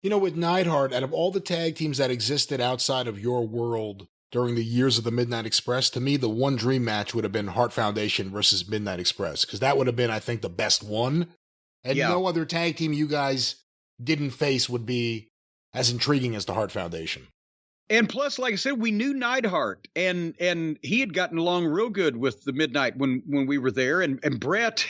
You know, with Neidhart, out of all the tag teams that existed outside of your world during the years of the Midnight Express, to me, the one dream match would have been Hart Foundation versus Midnight Express, because that would have been, I think, the best one. And Yeah. no other tag team you guys didn't face would be as intriguing as the Hart Foundation. And plus, like I said, we knew Neidhart, and he had gotten along real good with the Midnight when we were there. And Brett,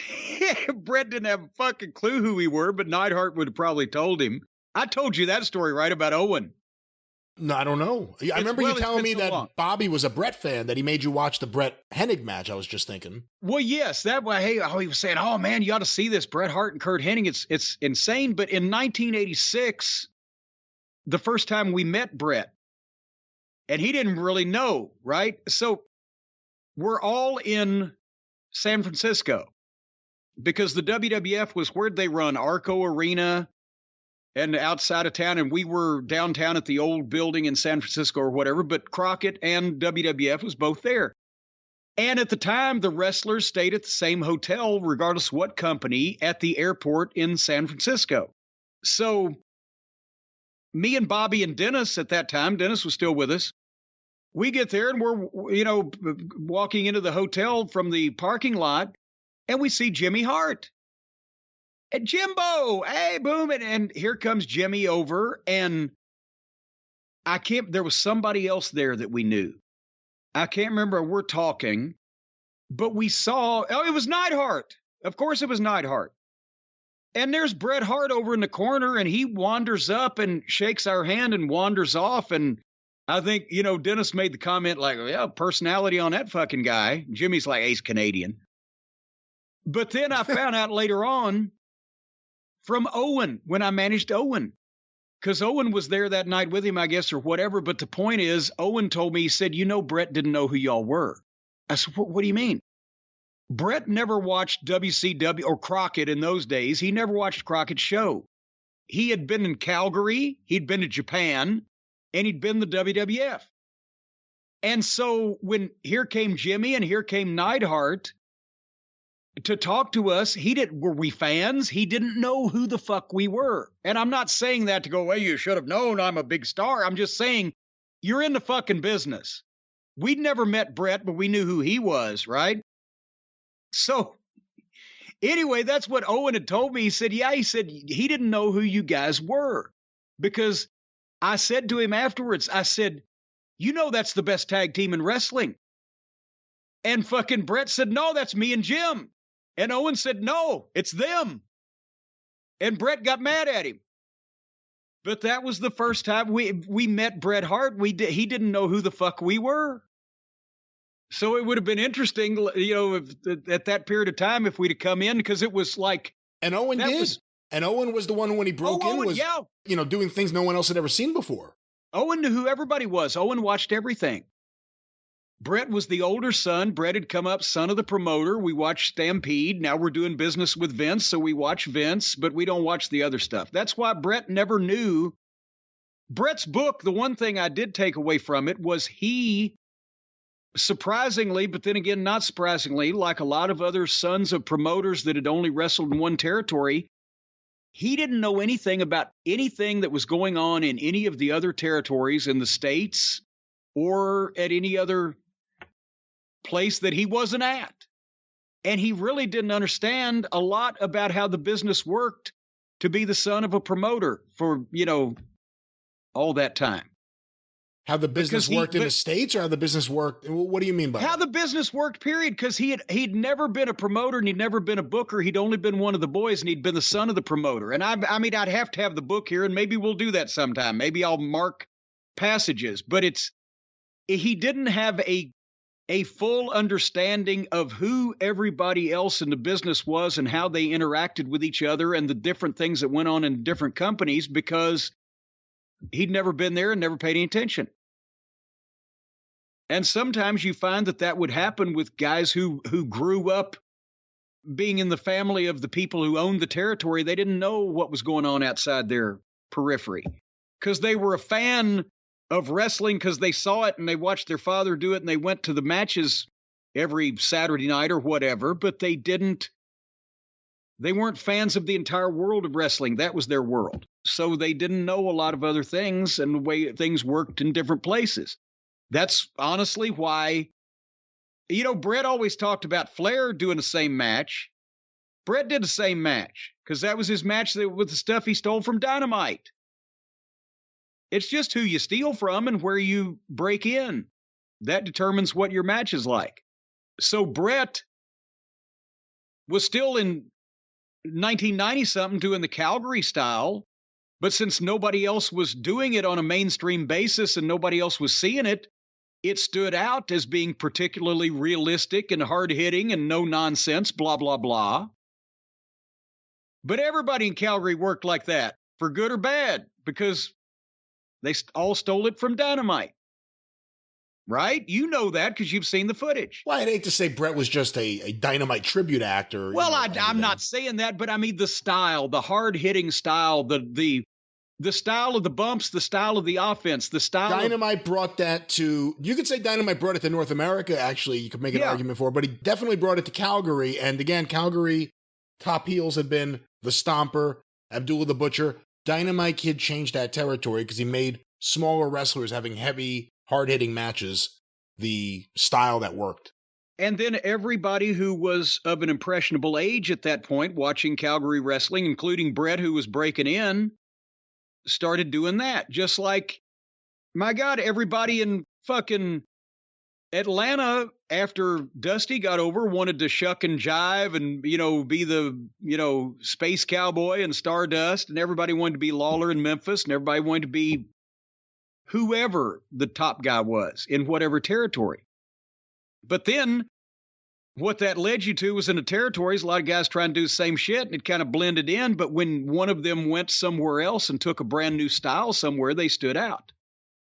Brett didn't have a fucking clue who we were, but Neidhart would have probably told him. I told you that story, right, about Owen. No, I don't know. I remember you telling me so that long. Bobby was a Brett fan, that he made you watch the Brett Hennig match. I was just thinking. Well, yes, that way. Hey, he was saying, "Oh man, you ought to see this Bret Hart and Kurt Hennig. It's insane." But in 1986, the first time we met Brett, and he didn't really know, right? So we're all in San Francisco because the WWF was where'd they run? Arco Arena and outside of town, and we were downtown at the old building in San Francisco or whatever. But Crockett and WWF was both there. And at the time, the wrestlers stayed at the same hotel, regardless of what company, at the airport in San Francisco. So me and Bobby and Dennis at that time, Dennis was still with us. We get there and we're, walking into the hotel from the parking lot, and we see Jimmy Hart. And Jimbo, hey, boom. And here comes Jimmy over. And there was somebody else there that we knew. I can't remember. We're talking, but we saw, it was Neidhart. Of course it was Neidhart. And there's Bret Hart over in the corner, and he wanders up and shakes our hand and wanders off. And I think, Dennis made the comment like, yeah, personality on that fucking guy. Jimmy's like, he's Canadian. But then I found out later on from Owen, when I managed Owen, because Owen was there that night with him, I guess, or whatever. But the point is, Owen told me, he said, Bret didn't know who y'all were. I said, what do you mean? Bret never watched WCW or Crockett in those days. He never watched Crockett's show. He had been in Calgary, he'd been to Japan, and he'd been the WWF. And so when here came Jimmy and here came Neidhart to talk to us, were we fans? He didn't know who the fuck we were. And I'm not saying that to go, well, you should have known I'm a big star. I'm just saying you're in the fucking business. We'd never met Bret, but we knew who he was, right? So anyway, that's what Owen had told me. He said, he didn't know who you guys were, because I said to him afterwards, I said, that's the best tag team in wrestling. And fucking Bret said, no, that's me and Jim. And Owen said, no, it's them. And Bret got mad at him. But that was the first time we met Bret Hart. He didn't know who the fuck we were. So it would have been interesting, at that period of time, if we'd have come in, because it was like. And Owen did. And Owen was the one when he broke in was, doing things no one else had ever seen before. Owen knew who everybody was. Owen watched everything. Bret was the older son. Bret had come up, son of the promoter. We watched Stampede. Now we're doing business with Vince, so we watch Vince, but we don't watch the other stuff. That's why Bret never knew. Bret's book, the one thing I did take away from it was he, surprisingly, but then again, not surprisingly, like a lot of other sons of promoters that had only wrestled in one territory, he didn't know anything about anything that was going on in any of the other territories in the States or at any other place that he wasn't at. And he really didn't understand a lot about how the business worked to be the son of a promoter for, all that time. How the business worked in the States, or how the business worked? What do you mean by how that? the business worked, period? Because he'd never been a promoter and he'd never been a booker. He'd only been one of the boys, and he'd been the son of the promoter. And I mean, I'd have to have the book here, and maybe we'll do that sometime. Maybe I'll mark passages, but he didn't have a full understanding of who everybody else in the business was and how they interacted with each other and the different things that went on in different companies, because he'd never been there and never paid any attention. And sometimes you find that would happen with guys who grew up being in the family of the people who owned the territory. They didn't know what was going on outside their periphery because they were a fan of wrestling because they saw it and they watched their father do it and they went to the matches every Saturday night or whatever, but they weren't fans of the entire world of wrestling. That was their world. so they didn't know a lot of other things and the way things worked in different places. That's honestly why, Bret always talked about Flair doing the same match. Bret did the same match because that was his match with the stuff he stole from Dynamite. It's just who you steal from and where you break in. That determines what your match is like. So Bret was still in 1990-something doing the Calgary style, but since nobody else was doing it on a mainstream basis and nobody else was seeing it, it stood out as being particularly realistic and hard-hitting and no nonsense, blah, blah, blah. But everybody in Calgary worked like that, for good or bad, because they all stole it from Dynamite. Right? You know that because you've seen the footage. Well, I'd hate to say Bret was just a Dynamite tribute actor. Well, I'm not saying that, but I mean the style, the hard-hitting style, the style of the bumps, the style of the offense, the style. Dynamite brought that to. You could say Dynamite brought it to North America. Actually, you could make an argument for it, but he definitely brought it to Calgary. And again, Calgary top heels had been the Stomper, Abdullah the Butcher. Dynamite Kid changed that territory because he made smaller wrestlers having heavy, hard-hitting matches the style that worked. And then everybody who was of an impressionable age at that point watching Calgary wrestling, including Bret, who was breaking in, started doing that. Just like, my God, everybody in fucking Atlanta, after Dusty got over, wanted to shuck and jive and, be the, space cowboy and Stardust, and everybody wanted to be Lawler in Memphis, and everybody wanted to be whoever the top guy was in whatever territory. But then what that led you to was in the territories, a lot of guys trying to do the same shit, and it kind of blended in. But when one of them went somewhere else and took a brand new style somewhere, they stood out.